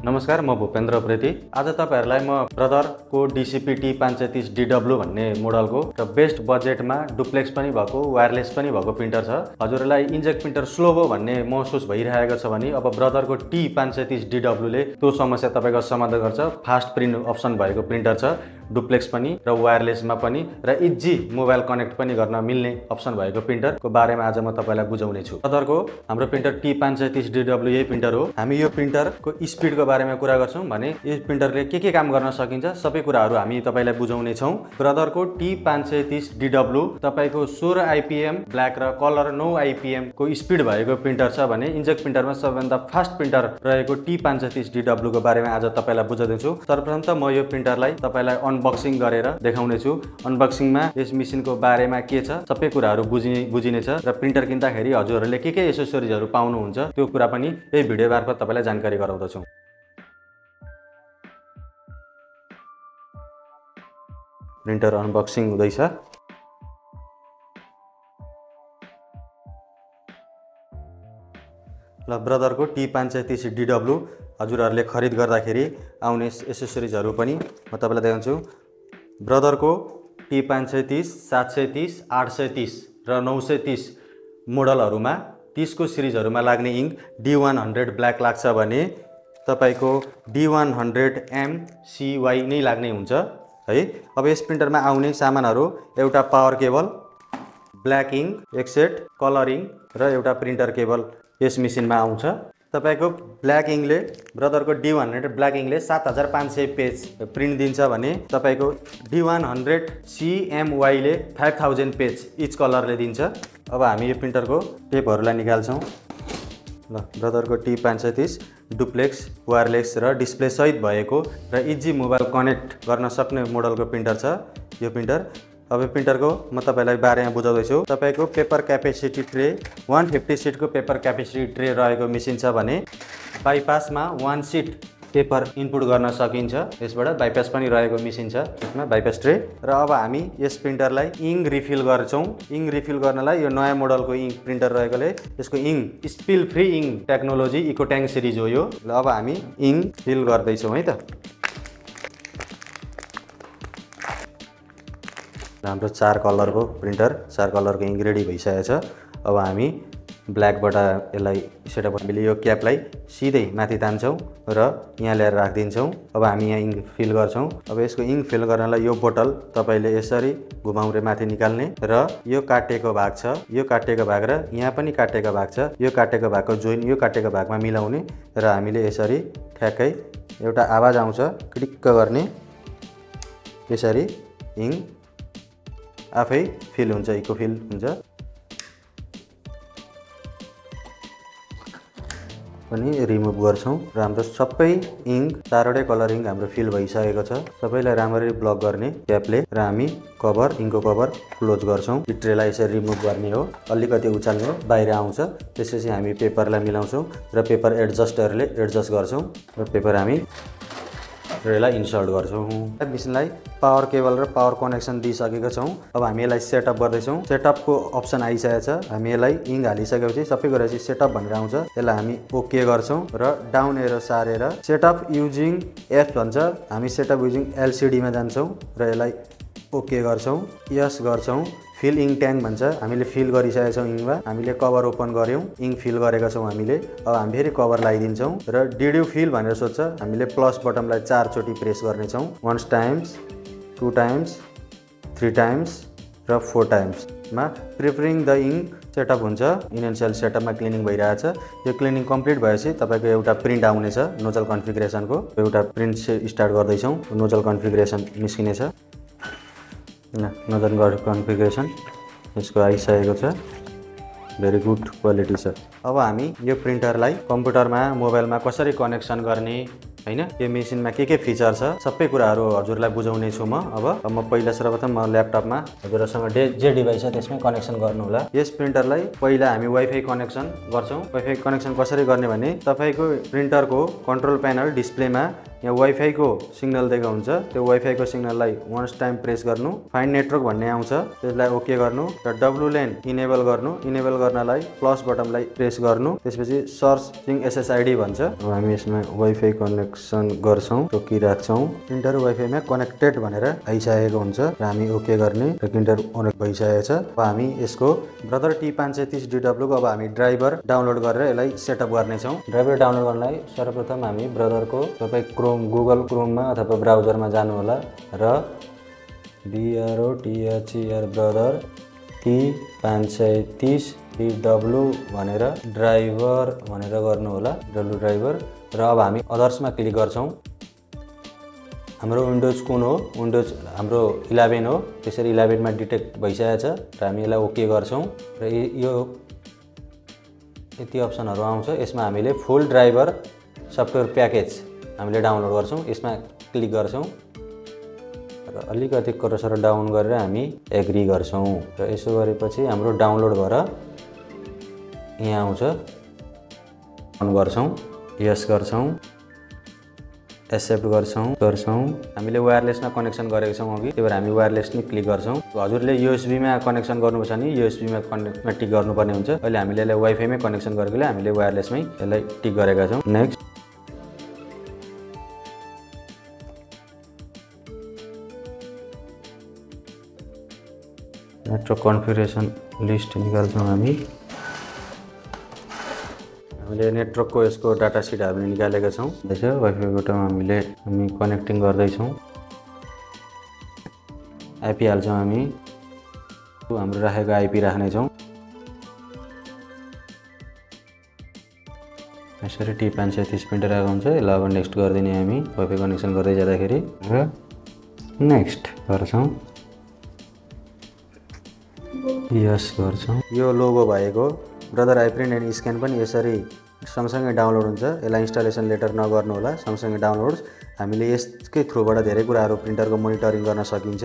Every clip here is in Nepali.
नमस्कार, म भूपेन्द्र उप्रेती। आज तपाईहरुलाई म ब्रदरको DCP T530DW भन्ने मोडलको र बेस्ट बजेटमा डुप्लेक्स पनि भएको वायरलेस पनि भएको प्रिन्टर छ। हजुरलाई इन्कजेट प्रिन्टर स्लो भयो भन्ने महसुस भइरहेको छ भने अब ब्रदरको T530DW ले त्यो समस्या तपाईको समाधान गर्छ। फास्ट प्रिन्ट अप्सन भएको प्रिन्टर छ, डुप्लेक्स पनि र वायरलेसमा पनि र इजी मोबाइल कनेक्ट पनि गर्न मिल्ने अप्सन भएको प्रिन्टरको बारेमा आज म तपाईलाई बुझाउने छु। ब्रदरको हाम्रो प्रिन्टर T530DW यही प्रिन्टर हो। हामी यो प्रिन्टरको स्पिडको बारेमा कुरा गर्छौं भने यो प्रिन्टरले के काम गर्न सकिन्छ सबै कुराहरू हामी तपाईलाई बुझाउने छौं। ब्रदरको T530DW तपाईको 16 IPM ब्ल्याक र कलर 9 IPM को स्पिड भएको प्रिन्टर छ भने इन्कजेट प्रिन्टरमा सबैभन्दा फास्ट प्रिन्टर रहेको T530DW को बारेमा आज तपाईलाई बुझाउँदै छु। सर्वप्रथम त म यो प्रिन्टरलाई तपाईलाई अनबक्सिङ गरेर देखाउने छु। अनबक्सिङमा यस मेसिनको बारेमा के छ सबै कुराहरू बुझिनेछ र प्रिन्टर किन्दाखेरि हजुरहरूले के एसेसरिजहरू पाउनुहुन्छ त्यो कुरा पनि यही भिडियो मार्फत तपाईलाई जानकारी गराउँदछु। प्रिन्टर अनबक्सिङ हुँदैछ। ल ब्रदरको T530DW हजुरहरूले खरिद गर्दाखेरि आउने एसेसरिजहरू पनि म तपाईलाई देखाउँछु। ब्रदरको T530, 730, 830 र 930 मोडलहरुमा 30 को सिरिजहरुमा लाग्ने इङ्क D100 ब्ल्याक लाग्छ भने तपाईको D100 MCY नै लाग्ने हुन्छ है। अब यस प्रिन्टरमा आउने सामानहरु एउटा पावर केबल, ब्ल्याक इङ्क, एक सेट कलर इङ्क र एउटा प्रिन्टर केबल यस मेसिनमा आउँछ। तपाईको ब्ल्याक इङ्कले ब्रदरको D100 ब्ल्याक इङ्कले 7500 पेज प्रिन्ट दिन्छ भने तपाईको D100 CMY ले 5000 पेज इच कलरले दिन्छ। अब हामी यो प्रिन्टरको टेपहरुलाई निकाल्छौं। ल ब्रदरको T530 डुप्लेक्स, वायरलेस र डिस्प्ले सहित भएको र इजी मोबाइल कनेक्ट गर्न सक्ने मोडलको प्रिन्टर छ यो प्रिन्टर। अब यो प्रिन्टरको म तपाईलाई बारेमा बुझाउँदै छु। तपाईको पेपर क्यापेसिटी ट्रे 150 सिटको पेपर क्यापेसिटी ट्रे रहेको मेसिन छ भने बाइपासमा 1 सिट पेपर इनपुट गर्न सकिन्छ। यसबाट बाइपास पनि रहेको मेसिन छ, यसमा बाइपास ट्रे। र अब हामी यस प्रिन्टरलाई इङ्क रिफिल गर्छौं। इङ्क रिफिल गर्नलाई यो नयाँ मोडलको इङ्क प्रिन्टर रहेकोले यसको ink spill free ink technology eco tank series हो यो। ल अब हामी इङ्क फिल गर्दै छौं है त। हाम्रो 4 कलरको प्रिन्टर, 4 कलरको इङ्क रेडी भइसकेको छ। अब हामी ब्ल्याकबाट यसलाई सेटअप हामीले यो क्यापलाई सिधै माथि तान्छौं र यहाँ ल्याएर राखिदिन्छौं। अब हामी यहाँ इङ्क फिल गर्छौं। अब यसको इङ्क फिल गर्नलाई यो बोतल तपाईले यसरी घुमाउरे माथि निकाल्ने र यो काटेको भाग छ, यो काटेको भाग र यहाँ पनि काटेको भाग छ, यो काटेको भागको जोइन यो काटेको भागमा मिलाउने र हामीले यसरी ठ्याक्कै एउटा आवाज आउँछ क्लिक्क गर्ने, यसरी इङ्क आफै फिल हुन्छ, इको फिल हुन्छ। पनि रिमुभ गर्छौं र हाम्रो सबै इङ्क 4वटै कलर इङ्क हाम्रो फिल भइसकेको छ। सबैलाई राम्ररी ब्लक गर्ने क्यापले र हामी कभर इङ्कको कभर क्लोज गर्छौं। यो ट्रेलाई यसरी रिमुभ गर्ने हो, अलिकति उचाल्ने हो, बाहिर आउँछ। त्यसपछि हामी पेपरलाई मिलाउँछौं र पेपर एडजस्टरले एडजस्ट गर्छौं र पेपर हामी यसलाई इन्सर्ट गर्छौं। मेसिनलाई पावर केबल र पावर कनेक्सन दिइसकेका छौं। अब हामी यसलाई सेटअप गर्दै छौं। सेटअपको अप्सन आइसकेको छ। हामी यसलाई इङ्क हालिसकेपछि सबै कुरा चाहिँ सेटअप भनेर आउँछ। यसलाई हामी ओके गर्छौं र डाउन एरो सारेर सेटअप युजिङ F भन्छ, हामी सेटअप युजिङ LCD मा जान्छौं र यसलाई ओके गर्छौं, यस गर्छौं। फिल इङ्क ट्याङ्क भन्छ, हामीले फिल गरिसकेका छौं इङ्कमा। हामीले कभर ओपन गर्यौं, इङ्क फिल गरेका छौं हामीले। अब हामी फेरि कभर लगाइदिन्छौं र डिड यु फिल भनेर सोध्छ। हामीले प्लस बटनलाई 4 चोटी प्रेस गर्ने छौं। 1 टाइम्स, 2 टाइम्स, 3 टाइम्स र 4 टाइम्स मा प्रिपेयरिङ द इङ्क सेटअप हुन्छ। इनिशियल सेटअपमा क्लिनिङ भइरहेछ। यो क्लिनिङ कम्प्लिट भएपछि तपाईको एउटा प्रिन्ट आउनेछ नोजल कन्फिगरेसनको। एउटा प्रिन्ट स्टार्ट गर्दै छौं। नोजल कन्फिगरेसन निस्किनेछ। नोजल कन्फिगरेसन यसको आइसकेको छ। भेरी गुड क्वालिटी छ। अब हामी यो प्रिन्टरलाई कम्प्युटरमा मोबाइलमा कसरी कनेक्सन गर्ने हैन, यो मेसिनमा के फिचर छ सबै कुराहरू हजुरलाई बुझाउने छु म। अब म पहिला सर्वप्रथम म ल्यापटपमा हजुरसँग जे डिभाइस छ त्यसमै कनेक्सन गर्नु होला। यस प्रिन्टरलाई पहिला हामी वाइफाई कनेक्सन गर्छौं। वाइफाई कनेक्सन कसरी गर्ने भने तपाईको प्रिन्टरको कन्ट्रोल प्यानल डिस्प्लेमा यहाँ वाइफाई को सिग्नल दिएको हुन्छ त्यो वाइफाई को सिग्नललाई वन्स टाइम प्रेस गर्नु फाइन्ड नेटवर्क भन्ने आउँछ त्यसलाई ओके गर्नु र WLAN इनेबल गर्नु इनेबल गर्नलाई प्लस बटनलाई प्रेस गर्नु त्यसपछि सर्चिङ SSID भन्छ अब हामी यसमा वाइफाई कनेक्सन गर्छौं रोकिराख्छौं प्रिन्टर वाइफाईमा कनेक्टेड भनेर आइसकेको हुन्छ र हामी ओके गर्ने र प्रिन्टर कनेक्ट भइसकेको छ अब हामी यसको ब्रदर T530DW को अब हामी ड्राइभर डाउनलोड गरेर यसलाई सेटअप गर्नेछौं ड्राइभर डाउनलोड गर्नलाई सर्वप्रथम हामी ब्रदरको तपाई गुगल क्रोममा अथवा ब्राउजरमा जानु होला र BROTHER ब्रदर T530DW भनेर ड्राइभर भनेर गर्नु होला W ड्राइभर र अब हामी अदर्समा क्लिक गर्छौं हाम्रो विन्डोज कुन हो विन्डोज हाम्रो 11 हो त्यसरी 11 मा डिटेक्ट भइसकेको छ र हामी यसलाई ओके गर्छौं र यो यति अप्सनहरु आउँछ यसमा हामीले फुल ड्राइभर सफ्टवेयर प्याकेज हामीले डाउनलोड गर्छौं यसमा क्लिक गर्छौं र अलिकति कर्सर डाउन गरेर हामी एग्री गर्छौं र यसो गरेपछि हाम्रो डाउनलोड भएर यहाँ आउँछ अन गर्छौं यस गर्छौं एक्सेप्ट गर्छौं हामीले वायरलेसमा कनेक्सन गरेको छौं अघि त्यही भएर हामी वायरलेस नि क्लिक गर्छौं हजुरले USB मा कनेक्सन गर्नुपर्छ नि USB मा कनेक्टमा टिक गर्नुपर्ने हुन्छ अहिले हामीले यसलाई वाइफाई मै कनेक्सन गरेकोले हामीले वायरलेसमै यसलाई टिक गरेका छौं नेक्स्ट नेटवर्क कन्फिगरेसन लिस्ट निकाल्छौं हामीले नेटवर्क को यसको डाटा सिट हामीले निकालेका छौं त्यसो वाइफाईबाट हामी कनेक्टिङ गर्दै छौं आईपी हाल्छौं हामी हाम्रो राखेको आईपी राख्ने छौं यसरी T530 प्रिन्टर आएको हुन्छ ल अब नेक्स्ट गर्दिने हामी वाइफाई कनेक्सन गर्दै जाँदाखेरि र नेक्स्ट गर्छौं यस गर्छौं यो लोगो भएको ब्रदर आइप्रिन्ट एन्ड स्क्यान पनि यसरी सँगसँगै डाउनलोड हुन्छ यसलाई इन्स्टलेसन लेटर नगर्नु होला सँगसँगै डाउनलोड्स हामीले यसकै थ्रुबाट धेरै कुराहरु प्रिन्टरको मोनिटरिङ गर्न सकिन्छ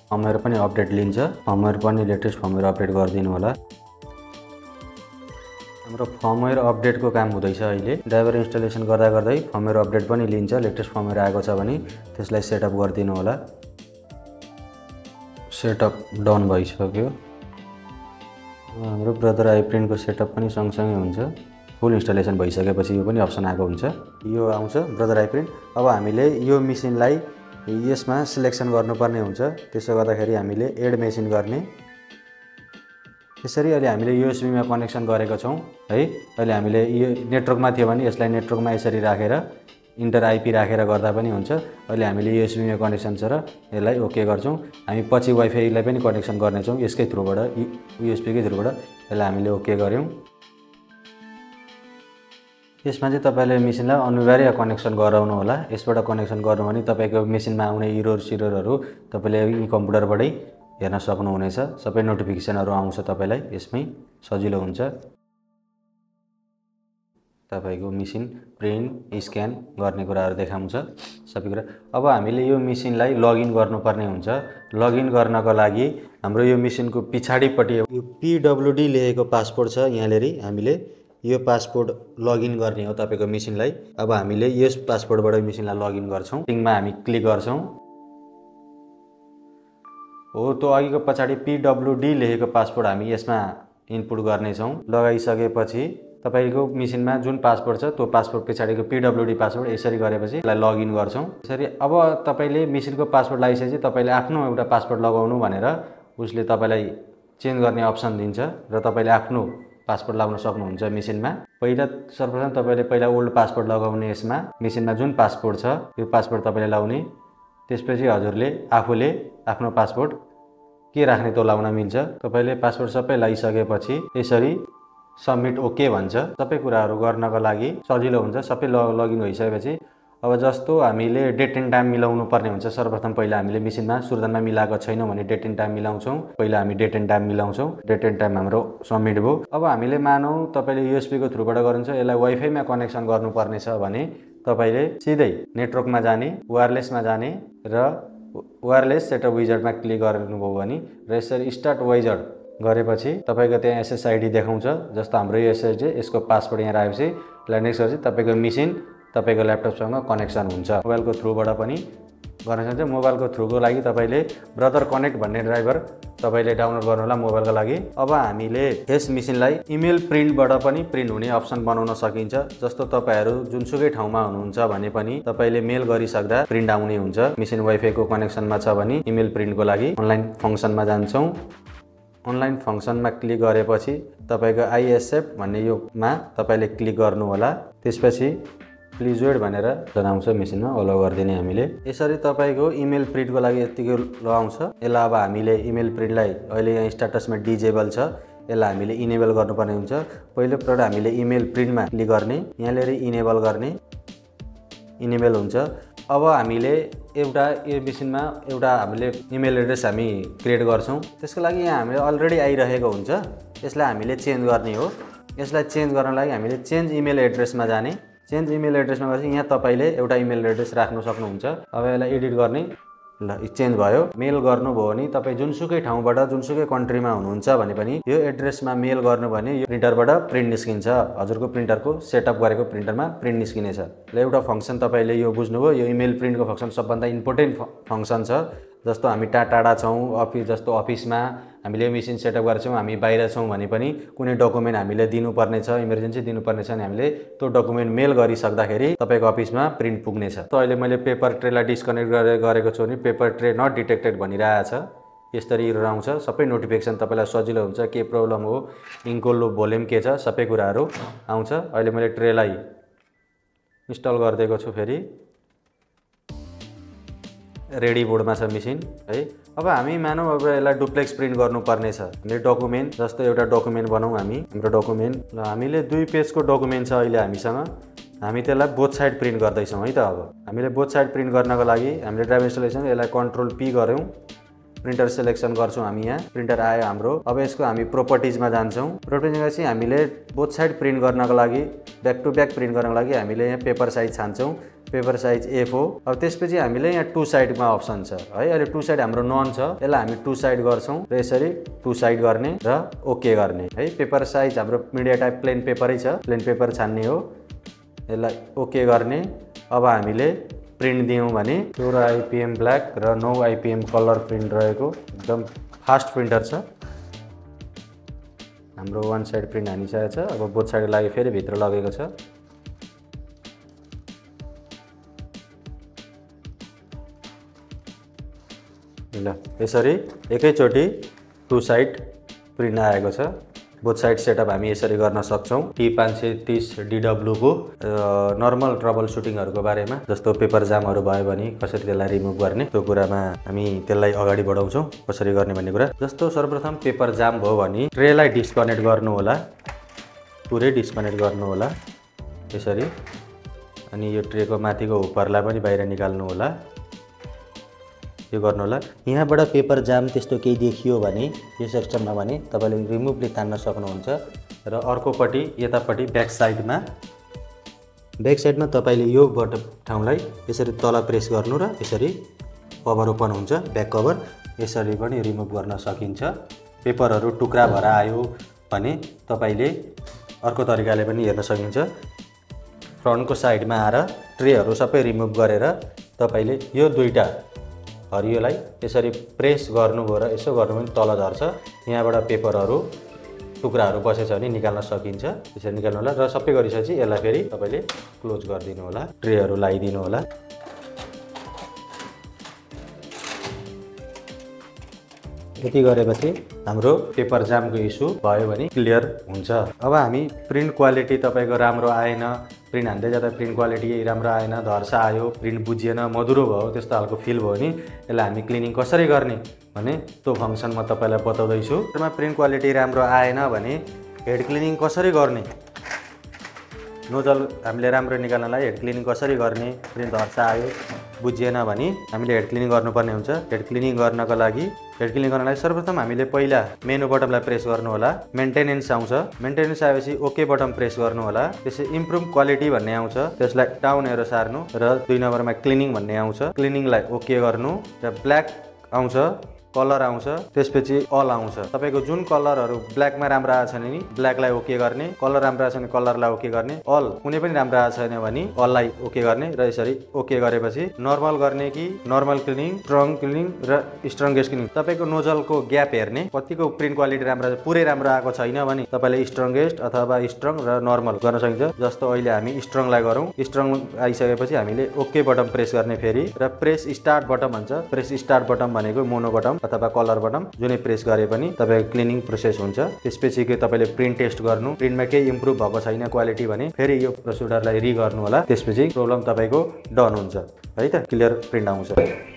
फर्मवेयर पनि अपडेट लिन्छ फर्मवेयर पनि लेटेस्ट फर्मवेयर अपडेट गरिदिनु होला हाम्रो फर्मवेयर अपडेटको काम हुँदैछ अहिले ड्राइभर इन्स्टलेसन गर्दा गर्दै फर्मवेयर अपडेट पनि लिन्छ लेटेस्ट फर्मवेयर आएको छ भने त्यसलाई सेटअप गरिदिनु होला सेटअप डन भइसक्यो हाम्रो ब्रदर आइप्रिन्ट को सेटअप पनि सँगसँगै हुन्छ फुल इन्स्टलेसन भइसकेपछि यो पनि अप्सन आएको हुन्छ यो आउँछ ब्रदर आइप्रिन्ट अब हामीले यो मेसिनलाई यसमा सिलेक्सन गर्नुपर्ने हुन्छ त्यसो गर्दाखेरि हामीले एड मेसिन गर्ने यसरी अहिले हामीले USB मा कनेक्सन गरेका छौं है अहिले हामीले यो नेटवर्कमा थियो भने यसलाई नेटवर्कमा यसरी राखेर इन्टर आईपी राखेर गर्दा पनि हुन्छ अहिले हामीले USB मा कनेक्सन छ र यसलाई ओके गर्छौं हामी पछि वाइफाई लाई पनि कनेक्सन गर्ने छौं यसकै थ्रुबाट USB कै थ्रुबाट यसलाई हामीले ओके गर्यौं यसमा चाहिँ तपाईले मेसिनलाई अनिवार्य कनेक्सन गराउनु होला यसबाट कनेक्सन गर्नु भने तपाईको मेसिनमा आउने एररहरु तपाईले यी कम्प्युटरबाटै हेर्न सक्नुहुनेछ सबै नोटिफिकेसनहरु आउँछ तपाईलाई यसमै सजिलो हुन्छ तपाईको मेसिन प्रिन्ट स्क्यान गर्ने कुराहरु देखाउँछ सबै कुरा अब हामीले यो मेसिनलाई लगइन गर्नुपर्ने हुन्छ लगइन गर्नको लागि हाम्रो यो मेसिनको पिछाडीपटि यो PWD लेखेको पासपोर्ट छ यहाँनेरि हामीले यो पासपोर्ट लगइन गर्ने हो तपाईको मेसिनलाई अब हामीले यस पासपोर्टबाट मेसिनलाई लगइन गर्छौं टिङमा हामी क्लिक गर्छौं हो त्यो अघिको पछाडी PWD लेखेको पासपोर्ट हामी यसमा इनपुट गर्ने छौं लगाइसकेपछि तपाईको मेसिनमा जुन पासपोर्ट छ त्यो पासपोर्ट पछाडीको PWD पासपोर्ट यसरी गरेपछि यसलाई लगइन गर्छौं यसरी अब तपाईले मेसिनको पासपोर्ट लगाइसकेपछि तपाईले आफ्नो एउटा पासपोर्ट लगाउनु भनेर उसले तपाईलाई चेन्ज गर्ने अप्सन दिन्छ र तपाईले आफ्नो पासपोर्ट लगाउन सक्नुहुन्छ मेसिनमा पहिला सर्वप्रथम तपाईले पहिला ओल्ड पासपोर्ट लगाउने यसमा मेसिनमा जुन पासपोर्ट छ त्यो पासपोर्ट तपाईले लगाउने त्यसपछि हजुरले आफूले आफ्नो पासपोर्ट के राख्ने त्यो लगाउन मिल्छ तपाईले पासपोर्ट सबै लगाइसकेपछि यसरी सबमिट ओके भन्छ सबै कुराहरु गर्नको लागि सजिलो हुन्छ सबै लगइन भइसकेपछि अब जस्तो हामीले डेट एन्ड टाइम मिलाउनु पर्ने हुन्छ सर्वप्रथम पहिला हामीले मेसिनमा सुरुवातमा मिलाएको छैन भने डेट एन्ड टाइम मिलाउँछौं पहिला हामी डेट एन्ड टाइम मिलाउँछौं डेट एन्ड टाइम हाम्रो सबमिट भयो अब हामीले मानौ तपाईले USB को थ्रुबाट गर्नुहुन्छ यसलाई वाइफाई मा कनेक्सन गर्नुपर्ने छ भने तपाईले सिधै नेटवर्कमा जाने वायरलेसमा जाने र वायरलेस सेटअप विजार्डमा क्लिक गर्नुभयो भने र यसरी स्टार्ट विजार्ड गरेपछि तपाईँको त्यहाँ एसएसआइडी देखाउँछ। जस्तो हाम्रो यो एसएसडी, यसको पासवर्ड यहाँ राखेपछि यसलाई नेक्स्ट गरेपछि तपाईँको मेसिन तपाईँको ल्यापटपसँग कनेक्सन हुन्छ। मोबाइलको थ्रुबाट पनि गर्न सक्नुहुन्छ। मोबाइलको थ्रुको लागि तपाईँले ब्रदर कनेक्ट भन्ने ड्राइभर तपाईँले डाउनलोड गर्नु होला मोबाइलको लागि। अब हामीले यस मेसिनलाई इमेल प्रिन्टबाट पनि प्रिन्ट हुने अप्सन बनाउन सकिन्छ। जस्तो तपाईँहरू जुनसुकै ठाउँमा हुनुहुन्छ भने पनि तपाईँले मेल गरिसक्दा प्रिन्ट आउने हुन्छ। मेसिन वाइफाईको कनेक्सनमा छ भने इमेल प्रिन्टको लागि अनलाइन फङ्सनमा जान्छौँ। अनलाइन फङ्सनमा क्लिक गरेपछि तपाईँको आइएसएफ भन्ने योमा तपाईँले क्लिक गर्नु होला। त्यसपछि प्लिज वेट भनेर जनाउँछ मेसिनमा अलाउ गरिदिने हामीले। यसरी तपाईँको इमेल प्रिन्टको लागि यतिकै लगाउँछ। यसलाई अब हामीले इमेल प्रिन्टलाई अहिले यहाँ स्ट्याटसमा डिजेबल छ, यसलाई हामीले इनेबल गर्नुपर्ने हुन्छ। पहिलोपल्ट हामीले इमेल प्रिन्टमा क्लिक गर्ने, यहाँ लिएर इनेबल गर्ने, इनेबल हुन्छ। अब हामीले एउटा यो मेसिनमा एउटा हामीले इमेल एड्रेस हामी क्रिएट गर्छौँ। त्यसको लागि यहाँ हामीले अलरेडी आइरहेको हुन्छ, यसलाई हामीले चेन्ज गर्ने हो। यसलाई चेन्ज गर्नको लागि हामीले चेन्ज इमेल एड्रेसमा जाने। चेन्ज इमेल एड्रेसमा गएपछि यहाँ तपाईँले एउटा इमेल एड्रेस राख्न सक्नुहुन्छ। अब यसलाई एडिट गर्ने, ल चेन्ज भयो। मेल गर्नुभयो भने तपाईँ जुनसुकै ठाउँबाट जुनसुकै कन्ट्रीमा हुनुहुन्छ भने पनि यो एड्रेसमा मेल गर्नु भने यो प्रिन्टरबाट प्रिन्ट निस्किन्छ। हजुरको प्रिन्टरको सेटअप गरेको प्रिन्टरमा प्रिन्ट निस्किनेछ। ल एउटा फङ्सन तपाईँले यो बुझ्नुभयो। यो इमेल प्रिन्टको फङ्सन सबभन्दा इम्पोर्टेन्ट फङ्सन छ। जस्तो हामी टाढा छौँ, जस्तो अफिसमा हामीले यो मेसिन सेटअप गरेको छौँ, हामी बाहिर छौँ भने पनि कुनै डकुमेन्ट हामीले दिनुपर्ने छ, इमर्जेन्सी दिनुपर्ने छ भने हामीले त्यो डकुमेन्ट मेल गरिसक्दाखेरि तपाईँको अफिसमा प्रिन्ट पुग्नेछ। त अहिले मैले पेपर ट्रेलाई डिस्कनेक्ट गरेको छु भने पेपर ट्रे नट डिटेक्टेड भनिरहेछ। यसरी एरर आउँछ। सबै नोटिफिकेसन तपाईँलाई सजिलो हुन्छ, के प्रब्लम हो, इङ्कको भोल्युम के छ, सबै कुराहरू आउँछ। अहिले मैले ट्रेलाई इन्स्टल गरिदिएको छु। फेरि रेडी बोर्डमा छ मेसिन है। अब हामी मानौँ अब यसलाई डुप्लेक्स प्रिन्ट गर्नुपर्ने छ। हामीले डकुमेन्ट जस्तो एउटा डकुमेन्ट बनाऊँ हामी। हाम्रो डकुमेन्ट ल हामीले 2 पेजको डकुमेन्ट छ अहिले हामीसँग। हामी त्यसलाई बोथ साइड प्रिन्ट गर्दैछौँ है त। अब हामीले बोथ साइड प्रिन्ट गर्नको लागि हामीले ड्राइभ इन्स्टलेसन यसलाई कन्ट्रोल पी गऱ्यौँ, प्रिन्टर सेलेक्सन गर्छौँ हामी। यहाँ प्रिन्टर आयो हाम्रो। अब यसको हामी प्रोपर्टिजमा जान्छौँ। प्रोपर्टिजमा गएपछि हामीले बोथ साइड प्रिन्ट गर्नको लागि ब्याक टु ब्याक प्रिन्ट गर्नको लागि हामीले यहाँ पेपर साइज छान्छौँ। पेपर साइज एफ हो। अब त्यसपछि हामीले यहाँ 2 साइडमा अप्सन छ है। अहिले 2 साइड हाम्रो नन छ, यसलाई हामी 2 साइड गर्छौँ र यसरी 2 साइड गर्ने र ओके गर्ने है। पेपर साइज हाम्रो मिडिया टाइप प्लेन पेपरै छ, प्लेन पेपर छान्ने हो। यसलाई ओके गर्ने। अब हामीले प्रिन्ट दियौँ भने 4 IPM ब्ल्याक र 9 IPM कलर प्रिन्ट रहेको एकदम फास्ट प्रिन्टर छ। हाम्रो 1 साइड प्रिन्ट हानिसकेको छ। अब बोथ साइडको लागि फेरि भित्र लगेको छ। ल यसरी एकैचोटि 2 साइड प्रिन्ट आएको छ। बोथ साइड सेटअप हामी यसरी गर्न सक्छौँ। T530DW को नर्मल ट्रबल सुटिङहरूको बारेमा, जस्तो पेपर जामहरू भयो भने कसरी त्यसलाई रिमुभ गर्ने त्यो कुरामा हामी त्यसलाई अगाडि बढाउँछौँ, कसरी गर्ने भन्ने कुरा। जस्तो सर्वप्रथम पेपर जाम भयो भने ट्रेलाई डिस्कनेक्ट गर्नु होला, पुरै डिस्कनेक्ट गर्नु होला यसरी। अनि यो ट्रेको माथिको उपरलाई पनि बाहिर निकाल्नु होला, यो गर्नु होला। यहाँबाट पेपर जाम त्यस्तो केही देखियो भने यो सेक्सनमा भने तपाईँले रिमुभले तान्न सक्नुहुन्छ। र अर्कोपट्टि यतापट्टि ब्याक साइडमा तपाईँले यो ठाउँलाई यसरी तल प्रेस गर्नु र यसरी कभर ओपन हुन्छ, ब्याक कभर। यसरी पनि रिमुभ गर्न सकिन्छ। पेपरहरू टुक्रा भएर आयो भने तपाईँले अर्को तरिकाले पनि हेर्न सकिन्छ। फ्रन्टको साइडमा आएर ट्रेहरू सबै रिमुभ गरेर तपाईँले यो 2टा हरियोलाई यसरी प्रेस गर्नुभयो र यसो गर्नु पनि तल झर्छ। यहाँबाट पेपरहरू टुक्राहरू बसेछ भने निकाल्न सकिन्छ। यसरी निकाल्नु होला र सबै गरिसकेपछि यसलाई फेरि तपाईँले क्लोज गरिदिनु होला, ट्रेहरू लगाइदिनु होला। यति गरेपछि हाम्रो पेपर जामको इस्यु भयो भने क्लियर हुन्छ। अब हामी प्रिन्ट क्वालिटी तपाईँको राम्रो आएन, प्रिन्ट हान्दै जाँदा प्रिन्ट क्वालिटी राम्रो आएन, धर्सा आयो, प्रिन्ट बुझिएन, मधुरो भयो, त्यस्तो खालको फिल भयो भने यसलाई हामी क्लिनिङ कसरी गर्ने भने त्यो फङ्सन म तपाईँलाई बताउँदैछु। त्यसमा प्रिन्ट क्वालिटी राम्रो आएन भने हेड क्लिनिङ कसरी गर्ने, नोजल हामीले राम्रो निकाल्नलाई हेड क्लिनिङ कसरी गर्ने, प्रिन्ट धर्सा आयो, बुझिएन भने हामीले हेड क्लिनिङ गर्नुपर्ने हुन्छ। हेड क्लिनिङ गर्नको लागि सर्वप्रथम हामीले पहिला मेनु बटनलाई प्रेस गर्नु होला। मेन्टेनेन्स आउँछ, मेन्टेनेन्स आएपछि ओके बटन प्रेस गर्नु होला। त्यसपछि इम्प्रुभ क्वालिटी भन्ने आउँछ, त्यसलाई डाउन एरो सार्नु र 2 नम्बरमा क्लिनिङ भन्ने आउँछ, क्लिनिङलाई ओके गर्नु। र ब्ल्याक आउँछ, कलर आउँछ, त्यसपछि अल आउँछ। तपाईको जुन कलरहरू ब्ल्याकमा राम्रो आएको छैन नि ब्ल्याकलाई ओके गर्ने, कलर राम्रो आएको छैन कलरलाई ओके गर्ने, अल कुनै पनि राम्रो आएको छैन भने अललाई ओके गर्ने र यसरी ओके गरेपछि नर्मल गर्ने कि नर्मल क्लिनिङ, स्ट्रङ क्लिनिङ र स्ट्रङ्गेस्ट क्लिनिङ। तपाईको नोजलको ग्याप हेर्ने, कतिको प्रिन्ट क्वालिटी राम्रो छ, पुरै राम्रो आएको छैन भने तपाईले स्ट्रङ्गेस्ट अथवा स्ट्रङ र नर्मल गर्न सकिन्छ। जस्तो अहिले हामी स्ट्रङलाई गरौँ, स्ट्रङ आइसकेपछि हामीले ओके बटन प्रेस गर्ने फेरि र प्रेस स्टार्ट बटन भन्छ। प्रेस स्टार्ट बटन भनेको मोनो बटन अथवा कलर बटन जुनै प्रेस गरे पनि तपाईको क्लिनिङ प्रोसेस हुन्छ। त्यसपछि के तपाईले प्रिन्ट टेस्ट गर्नु, प्रिन्टमा केही इम्प्रुभ भएको छैन क्वालिटी भने फेरि यो प्रोसिडरलाई रि गर्नु होला। त्यसपछि प्रब्लम तपाईको डन हुन्छ है त, क्लियर प्रिन्ट आउँछ।